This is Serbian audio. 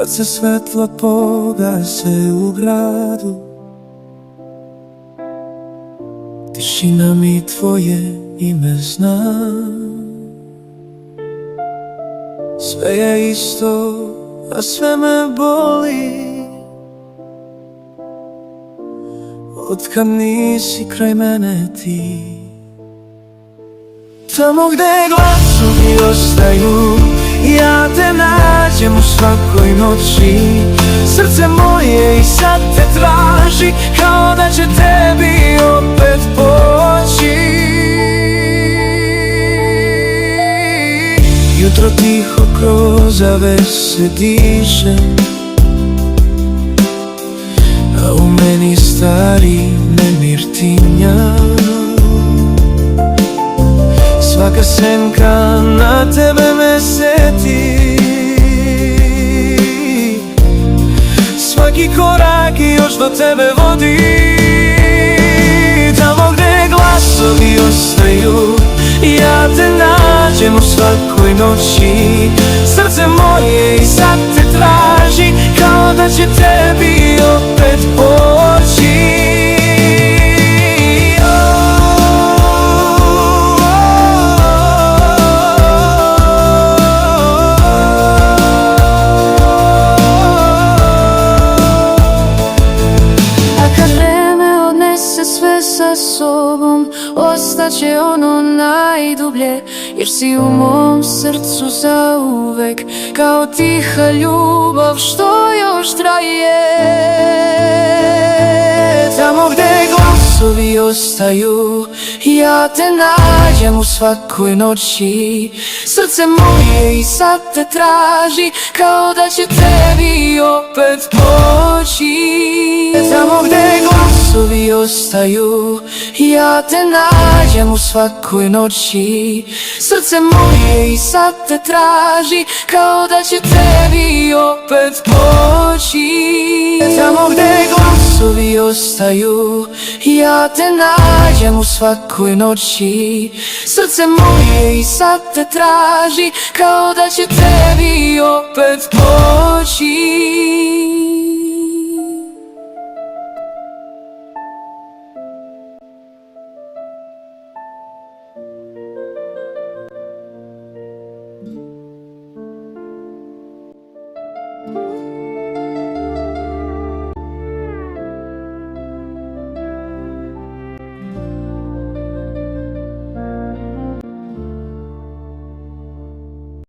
kad se svetla pogase u gradu. Tišina mi tvoje ime zna. Sve je isto, a sve me boli. Otkad nisi kraj mene ti. Tamo gde glasovi ostaju, ja te nađem u svakoj noći. Srce moje i sad te traži, kao da će tebi opet poći. Jutro tiho kroz zavese diše, a u meni stari nemir tinja. Svaka senka na tebe me seti, svaki korak još do tebe vodi. Tamo gde glasovi ostaju, ja te nađem u svakoj noći. Srce moje i sad te traži, kao da će tebi opet poći. Sve sa sobom ostaće ono najdublje, jer si u mom srcu zauvek, kao tiha ljubav što još traje. Tamo gde glasovi ostaju, ja te nađem u svakoj noći. Srce moje i sad te traži, kao da će tebi opet poći. Tamo gde glasovi ostaju, ja te nađem u svakoj noći. Srce moje i sad te traži, kao da će tebi opet poći. Tamo gde glasovi ostaju, ja te nađem u svakoj noći. Srce moje i sad te traži, kao da će tebi opet poći.